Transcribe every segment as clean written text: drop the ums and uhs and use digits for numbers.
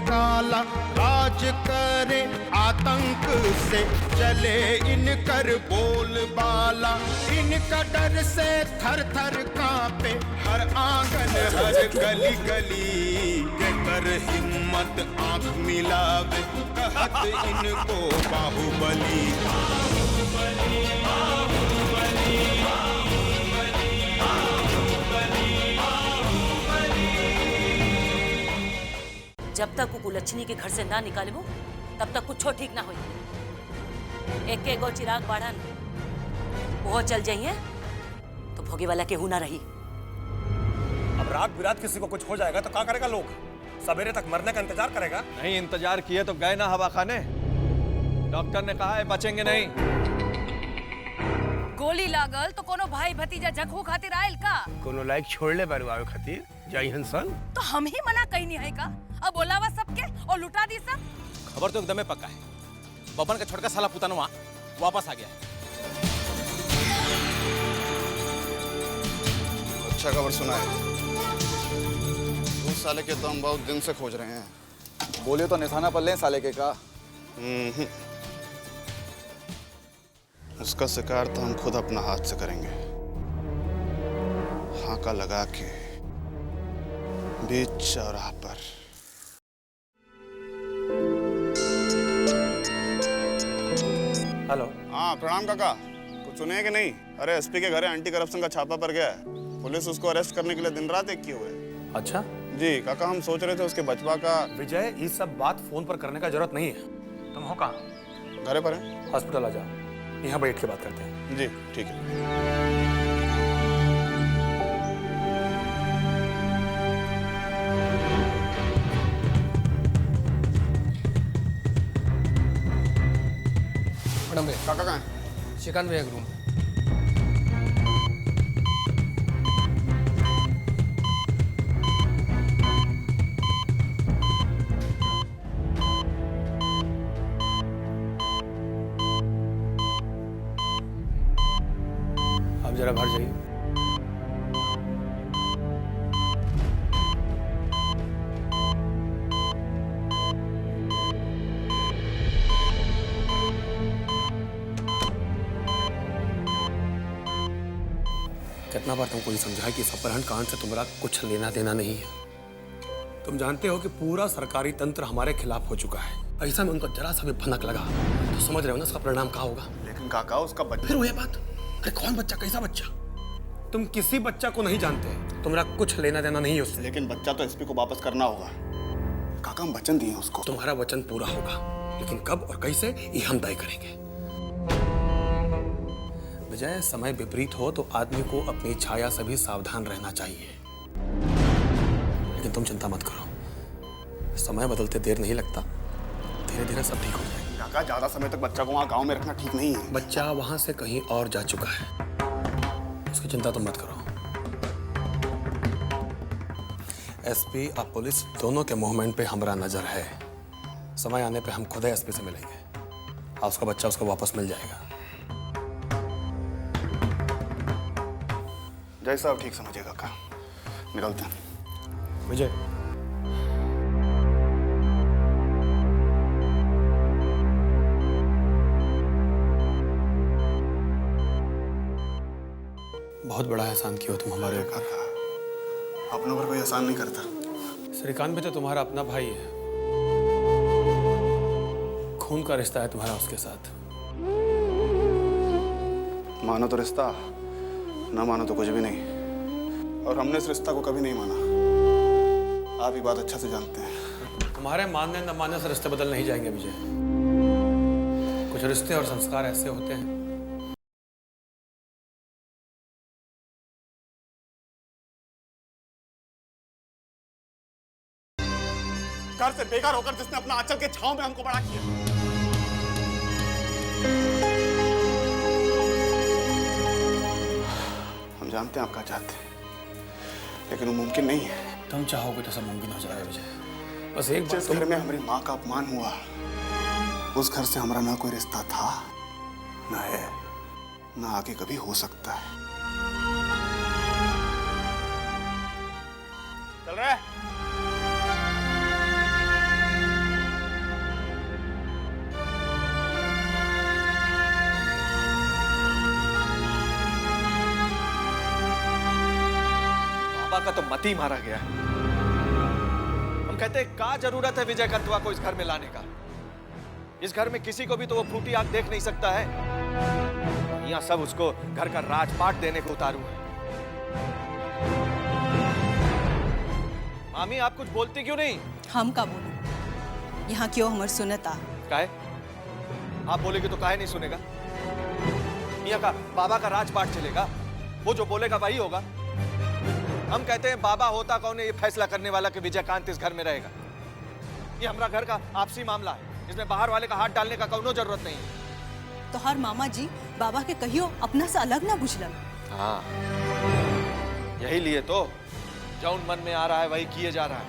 काला, राज करे आतंक से चले इनकर बोलबाला। इनका डर से थर थर कांपे हर आंगन हर गली गली। के कर हिम्मत आंख मिलावे कहत इनको बाहुबली। जब तक वो कुलच्छनी के घर से ना निकाले वो, तब तक कुछ ठीक ना हुई। एक गो चिराग बाढ़न वो चल जाइए तो भोगे वाला केहू ना रही। अब रात बिरात किसी को कुछ हो जाएगा तो क्या करेगा लोग? सवेरे तक मरने का इंतजार करेगा? नहीं इंतजार किए तो गए ना हवा खाने। डॉक्टर ने कहा है बचेंगे नहीं। गोली लागल तो कोनो भाई भतीजा झकू खातिर आयल का? कोनो लायक छोड़ले बरवावे खातिर जाई हंसन। तो हम ही मना कहीं नहीं है का? अब बोलावा सबके और लुटा दी सब। खबर तो एकदम पक्का है, बबन का छोटका साला पुतनवा वापस आ गया। अच्छा खबर सुना है। उस साले के तो हम बहुत दिन से खोज रहे हैं। बोलिए तो निशाना पर लें साले के का। उसका शिकार तो हम खुद अपना हाथ से करेंगे। हाका लगा के बीच चौराहा पर। हेलो। हाँ प्रणाम काका, कुछ सुने कि नहीं? अरे एसपी के घर एंटी करप्शन का छापा पड़ गया है। पुलिस उसको अरेस्ट करने के लिए दिन रात एक किए हुए है। अच्छा जी काका, हम सोच रहे थे उसके बचवा का। विजय, ये सब बात फोन पर करने का जरूरत नहीं है। तुम हो कहाँ? घरे पर है। हॉस्पिटल आ जाओ, यहाँ बैठ के बात करते हैं। जी ठीक है। मैडम काका कहाँ है? चिकन वेग रूम। आप जरा बाहर जाइए। कितना बार तुमको ये समझा कि इस अपहरण कांड से तुम्हारा कुछ लेना देना नहीं है। तुम जानते हो कि पूरा सरकारी तंत्र हमारे खिलाफ हो चुका है। ऐसा में उनको जरा सा भी भनक लगा तो समझ रहे हो ना इसका परिणाम क्या होगा। लेकिन काका उसका बच्चा। फिर वही बात, अरे कौन बच्चा, कैसा बच्चा? तुम किसी बच्चा को नहीं जानते, तुम्हारा कुछ लेना देना नहीं है उससे। लेकिन बच्चा तो एसपी को वापस करना होगा काका, हम वचन दिए उसको। तुम्हारा वचन पूरा होगा, लेकिन कब और कैसे ये हम तय करेंगे। विजय, समय विपरीत हो तो आदमी को अपनी छाया से भी सावधान रहना चाहिए। लेकिन तुम चिंता मत करो, समय बदलते देर नहीं लगता, धीरे धीरे सब ठीक हो जाएगा। काका ज्यादा समय तक बच्चा को वहाँ गांव में रखना ठीक नहीं है। बच्चा वहां से कहीं और जा चुका है, उसकी चिंता तुम मत करो। एसपी और पुलिस दोनों के मूवमेंट पे हमारा नजर है। समय आने पे हम खुद एसपी से मिलेंगे और उसका बच्चा उसको वापस मिल जाएगा। जैसा आप ठीक समझिएगा काका, निकलते हैं। विजय, बहुत बड़ा एहसान किया तुम हमारे। काका अपनों पर कोई एहसान नहीं करता। श्रीकांत भी तो तुम्हारा अपना भाई है, खून का रिश्ता है तुम्हारा उसके साथ। मानो तो रिश्ता, ना मानो तो कुछ भी नहीं। और हमने इस रिश्ता को कभी नहीं माना। आप ये बात अच्छा से जानते हैं। तुम्हारे मानने न मानने से रिश्ते बदल नहीं जाएंगे विजय। कुछ रिश्ते और संस्कार ऐसे होते हैं। घर से बेकार होकर जिसने अपना आंचल के छांव में हमको बड़ा किया। हम जानते हैं आप क्या चाहते हैं, लेकिन वो मुमकिन नहीं है। तुम चाहोगे तो सब मुमकिन हो जाएगा विजय। बस एक जिस घर में हमारी माँ का अपमान हुआ, उस घर से हमारा ना कोई रिश्ता था, ना है, ना आगे कभी हो सकता है। चल रहा है? का तो मत ही मारा गया है। हम कहते हैं क्या जरूरत है विजयकांतवा को इस घर में लाने का? इस घर में किसी को भी तो वो फूटी आंख देख नहीं सकता है। यहाँ सब उसको घर का राजपाट देने को उतारू है। मामी आप कुछ बोलती क्यों नहीं? हम का बोलू? यहाँ क्यों हमर सुनता? काहे? आप बोलेगी तो काहे नहीं सुनेगा? यहाँ का बाबा का राजपाट चलेगा, वो जो बोलेगा वही होगा। हम कहते हैं बाबा होता कौन है ये फैसला करने वाला कि विजयकांत इस घर में रहेगा। ये हमारा घर का आपसी मामला है, इसमें बाहर वाले का हाथ डालने का कोनो जरूरत नहीं है। तो हर मामा जी बाबा के कहियो अपना से अलग ना बुझलन। हाँ, यही लिए तो जौन मन में आ रहा है वही किए जा रहा है।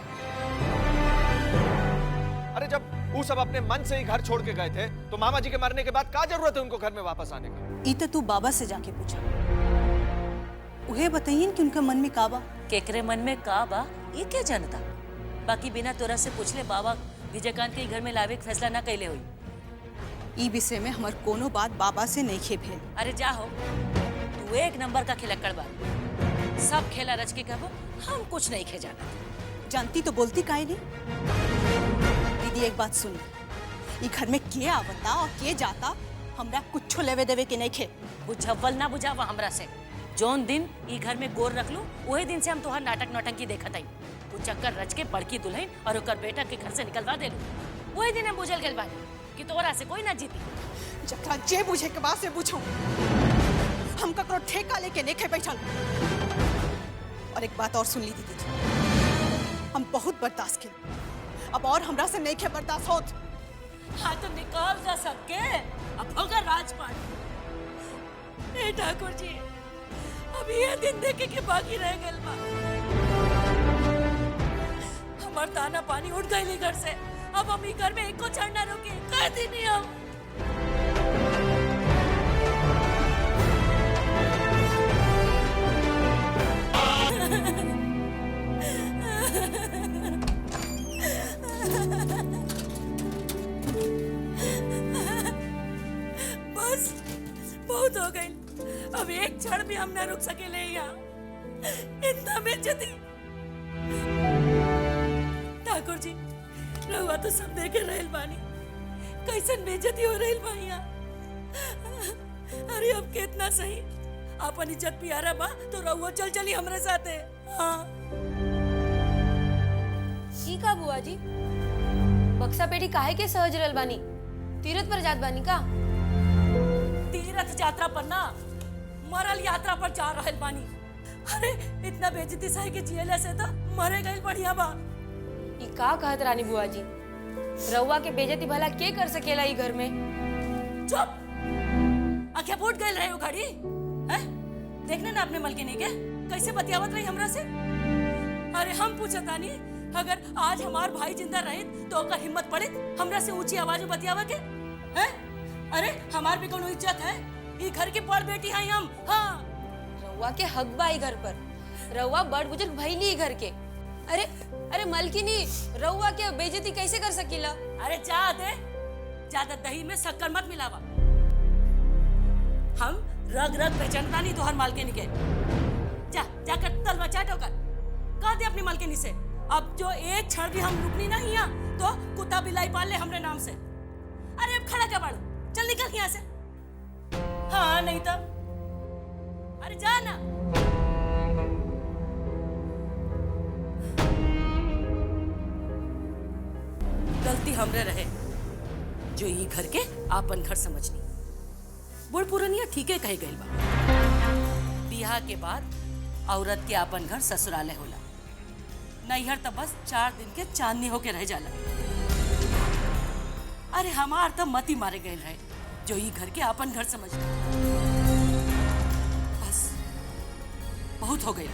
अरे जब वो सब अपने मन से ही घर छोड़ के गए थे तो मामा जी के मरने के बाद क्या जरूरत है उनको घर में वापस आने का? ई तो तू बाबा से जाके पूछा, उहे बताइए कि उनका मन में का बा। केकरे मन में का बा ये क्या जानता? बाकी बिना तोरा से पूछले बाबा विजयकांत के घर में लावे के फैसला ना कैले हुई। ई विषय में हमार कोनो बात बाबा से नहीं खे भेल। अरे जा हो, तू एक नंबर का खिलक्कड़ बा। सब खेला रच के कहबो हम कुछ नहीं खे जाना। जानती तो बोलती काहे नहीं? दीदी एक बात सुन, ई घर में के आवता और के जाता हमरा कुछ लेवे देवे के नहीं खे। बुझव्वल ना बुझावा हमरा से। जौन दिन ई घर में गोर रख लू वही दिन से हम तोहर नाटक नौटंकी देखत हई। तू चक्कर रच के बड़की दुल्हन और ओकर बेटा के घर से निकलवा दे लू। वही दिन हम बुझल गेल बानी कि तोरा से कोई ना जीती। जकरा जे बुझे के बात से पूछो, हम ककरो ठेका लेके नहीं खे बैठल। और एक बात और सुन ली दीदी जी, हम बहुत बर्दाश्त के, अब और हमरा से नहीं खे बर्दाश्त होत। हाँ तो निकाल जा सबके, अब होगा राजपाट। ए ठाकुर जी, अब ये दिन देखे के बाकी रह गए बा। हमार दाना पानी उठ गई घर से, अब हम ई घर में एको क्षण ना रुके। कर दी नहीं हम। बस बहुत हो गई, अब एक क्षण भी हम ना रुक सकेले यहाँ। इतना बेइज्जती। ठाकुर जी, रहुआ तो सब देखे रहल बानी, कैसन बेइज्जती हो रहल बा यहाँ। अरे अब कितना सही, अपन इज्जत प्यारा बा तो रहुआ चल चली हमरे साथे। हाँ ई का बुआ जी, बक्सा पेटी काहे के सहज रहल बानी? तीरथ पर जात बानी का? तीर्थ यात्रा पर ना, मरल यात्रा पर जा रहल बानी। अरे इतना बेइज्जती सहे के जियले से तो मरे गइल बढ़िया बा। ई का कहत रानी बुआ जी? रउआ के बेइज्जती भला के कर सकेला ई घर में? चुप! आंखें फूट गइल रहे हो घड़ी हैं? देखने ना अपने मलकिनी के कैसे बतियावत रही हमरा से। अरे हम पूछतानी, अगर आज हमार भाई जिंदा रहे तो ओकर हिम्मत पड़े हमरा से ऊंची आवाज में बतियावा के? हैं? अरे हमार भी कोनो इज्जत है? ई घर की बड़ बेटी हैं हम। हाँ, रउआ के हक बा ई घर पर। रउआ बड़ बुजुर्ग भइली ई घर के। अरे अरे मलकिनी, रउआ के बेइज्जती कैसे कर सकीला? अरे जा दे, ज्यादा दही में शक्कर मत मिलावा। हम रग रग पहचानता नहीं तोहर मालकिनी के। जा जाकर तलवा चाट होकर कह दे अपनी मालकिनी से, अब जो एक क्षण भी हम रुकनी नहीं यहाँ तो कुत्ता बिलाई पाल ले हमरे नाम से। अरे अब खड़ा क्या बाड़ू, चल निकल यहाँ से। हाँ नहीं तो अरे जा ना। गलती हमरे रहे जो ये घर के आपन घर समझनी। बुढ़ पुरनिया ठीके कहे गइल बा, बियाह के बाद औरत के आपन घर ससुरालय होला। नैहर तो बस 4 दिन के चांदनी होके रह जाला। अरे हमार तो मती मारे गए रहे जो ये घर के आपन घर समझ। बस बहुत हो गई,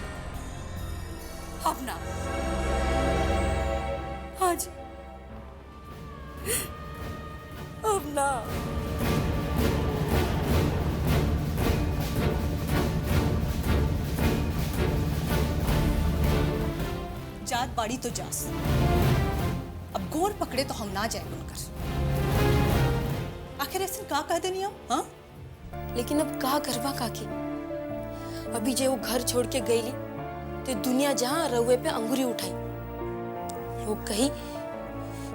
अब ना। आज अब ना। जात बाड़ी तो जास, अब गोर पकड़े तो हम ना जाए उनकर। आखिर ऐसे का कह देनी हम? हाँ, लेकिन अब का करबा काकी? अभी जे वो घर छोड़ के गईली तो दुनिया जहां रउए पे अंगुरी उठाई। लोग कही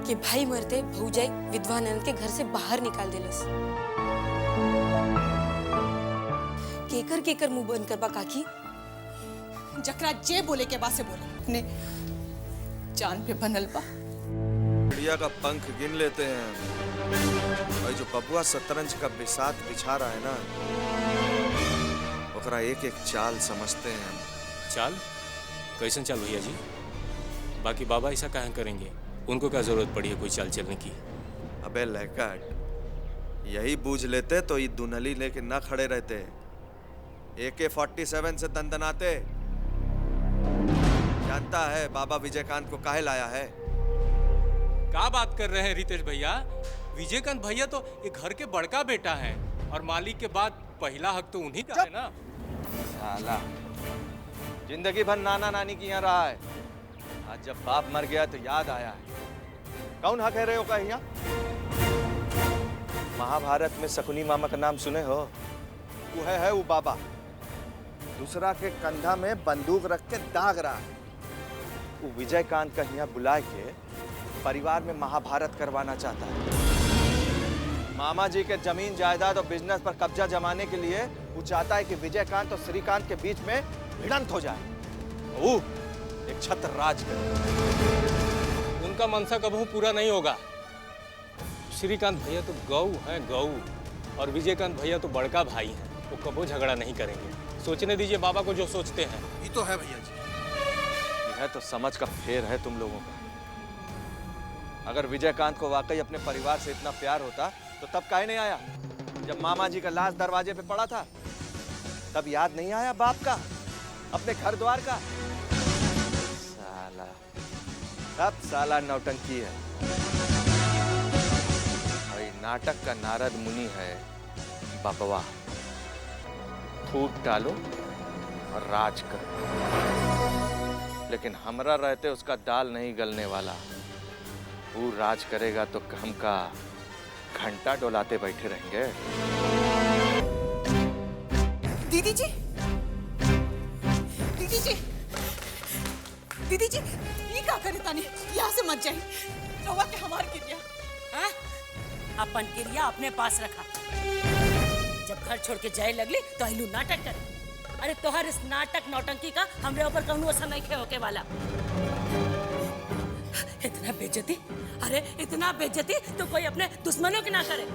कि भाई मरते भौजाई विधवा ननद के घर से बाहर निकाल देलस। केकर केकर मुंह बंद करबा काकी। जकरा जे बोले के बा से बोले, अपने जान पे बनल बा। चिड़िया का पंख गिन लेते हैं और जो बबुआ शतरंज का बिसात बिछा रहा है ना, ओकरा एक एक चाल समझते हैं हम। चाल? कैसन चाल भैया जी? बाकी बाबा ऐसा कहाँ करेंगे? उनको क्या जरूरत पड़ी है कोई चाल चलने की? अबे लैकट, यही बूझ लेते तो ये दुनली लेके ना खड़े रहते, AK-47 से दंदनाते। जानता है बाबा विजयकांत को काहे लाया है? क्या बात कर रहे हैं रितेश भैया? विजयकांत भैया तो एक घर के बड़का बेटा है और मालिक के बाद पहला हक तो उन्हीं का है ना। साला जिंदगी भर नाना नानी की यहाँ रहा है, आज जब बाप मर गया तो याद आया है। कौन हक है रे का यहाँ? महाभारत में शकुनी मामा का नाम सुने हो? वो है वो बाबा, दूसरा के कंधा में बंदूक रख के दाग रहा है। वो विजयकांत का यहाँ बुला के परिवार में महाभारत करवाना चाहता है। मामा जी के जमीन जायदाद और बिजनेस पर कब्जा जमाने के लिए वो चाहता है कि विजयकांत और श्रीकांत के बीच में भिड़ंत हो जाए, वो एक छत्र राज करे। उनका मनसा कभी पूरा नहीं होगा। श्रीकांत भैया तो गौ हैं गौ, और विजयकांत भैया तो बड़का भाई हैं, वो कबो झगड़ा नहीं करेंगे। सोचने दीजिए बाबा को जो सोचते हैं। ये तो है भैया जी। यह तो समझ का फेर है तुम लोगों का। अगर विजयकांत को वाकई अपने परिवार से इतना प्यार होता तो तब काहे नहीं आया? जब मामा जी का लाश दरवाजे पे पड़ा था तब याद नहीं आया बाप का, अपने घर द्वार का? साला सब साला नौटंकी है। और नाटक का नारद मुनि है बबवा। फूट डालो और राज करो, लेकिन हमरा रहते उसका दाल नहीं गलने वाला। वो राज करेगा तो हम का घंटा डोलाते बैठे रहेंगे। दीदी जी, दीदी जी, दीदी जी, ये क्या करे तानी? यहाँ से मत जाइए, रवा के हमार क्रिया। हाँ? अपन क्रिया अपने पास रखा। जब घर छोड़ के जाए लगली तो हिलू नाटक कर। अरे तोहर इस नाटक नौटंकी का हमरे ऊपर कौनो असर नहीं खे होके वाला। इतना बेइज्जती, अरे इतना बेइज्जती तो कोई अपने दुश्मनों की ना करे।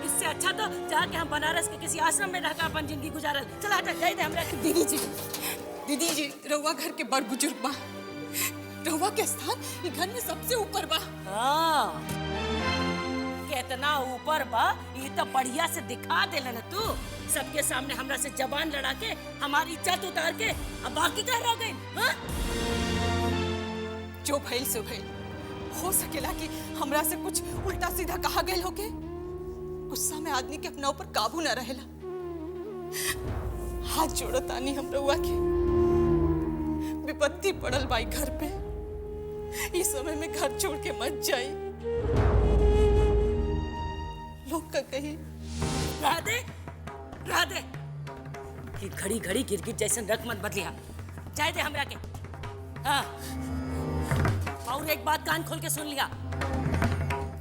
इससे अच्छा तो जाके हम बनारस के किसी आश्रम में रहकर अपन जिंदगी गुजारल। चला हटा, जाए दे हमरा। दीदी जी, रउआ घर के बड़ बुजुर्ग बा, रउआ के स्थान ये घर में सबसे ऊपर बा। हाँ, कितना ऊपर बा ये तो बढ़िया से दिखा देला ना तू। सबके सामने हमरा से जबान लड़ा के हमारी इज्जत उतार के अब बाकी क्या रह गई? हाँ? जो भइल सो भइल। हो सकेला कि हमरा से कुछ उल्टा सीधा कहा गया होके। गुस्सा में आदमी के अपना ऊपर काबू न रहेला। हाथ जोड़ो तानी हम रउआ के। विपत्ति पड़ल बाई घर पे, इस समय में घर छोड़ के मत जाई। लोग का कही राधे, राधे, कि घड़ी घड़ी गिरगिट जैसन रख मत बदलिया। जाए दे हमरा के। हाँ, और एक बात कान खोल के सुन लिया,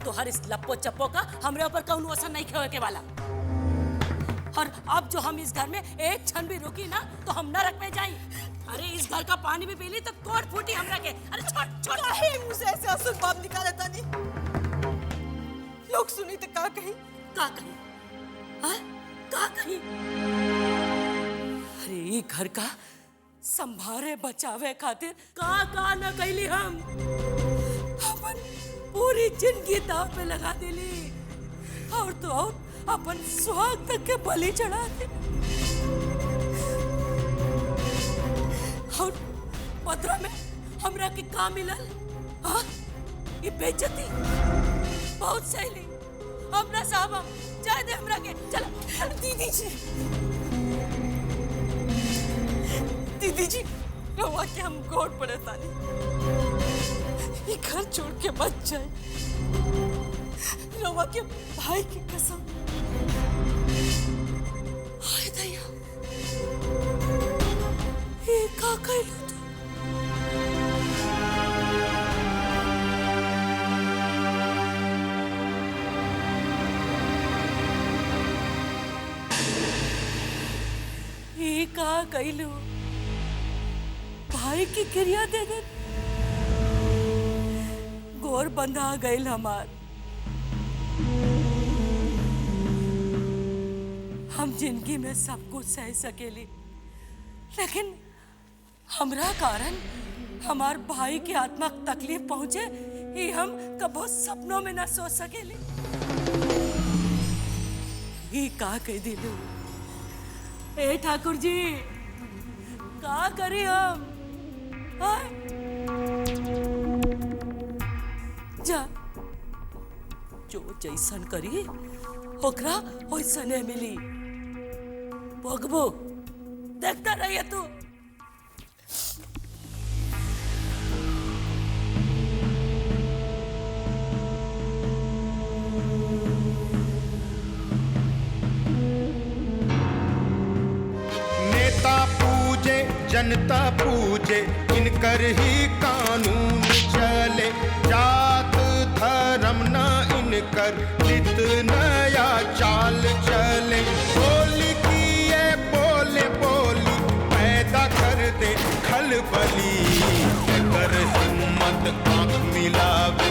तो हर इस लप्पो चप्पो का हमरे ऊपर कौनो असर नहीं होने के वाला। और अब जो हम इस घर में एक क्षण भी रुकी ना तो हम नरक में जाई। अरे इस घर का पानी भी पी ली तो कोट फूटी हमरा के। अरे छोड़ छोड़। काहे मुंह से ऐसे असुर बात निकाला तानी? लोग सुनी तो का कही? का कही? हाँ? का कही? अरे ये घर का संभारे बचावे खातिर का न कैली हम। अपन पूरी जिंदगी दाव पे लगा देली, और तो और अपन सुहाग तक के बलि चढ़ा दे। और बदला में हमरा के का मिलल? हाँ? ये बेइज्जती। बहुत सही। अपना साहब जाए दे हमरा के। चल दीदी जी, दीदी जी, रवा के हम गोड़ पड़े तानी। ये घर छोड़ के मत जाए, रवा के भाई की कसम। हाय दया, ये का कहलू तू? का कैलू भाई की क्रिया दे दे गोर बंधा गईल हमार। हम जिंदगी में सब कुछ सह सकेली, लेकिन हमरा कारण हमार भाई के आत्मा को तकलीफ पहुंचे ये हम कबो सपनों में ना सोच सकेली। ये का कह दिलू ए ठाकुर जी, का करी हम? हाँ? जा जो जैसन करी ओकरा वैसने मिली। भोगबो देखता रहिए तू। नेता पूजे जनता पूजे, इनकर ही कानून चले। जात धर्म न इनकर नित नया चाल चले। बोली की ये बोले बोली पैदा कर दे खलबली, कर हिम्मत आंख मिलावे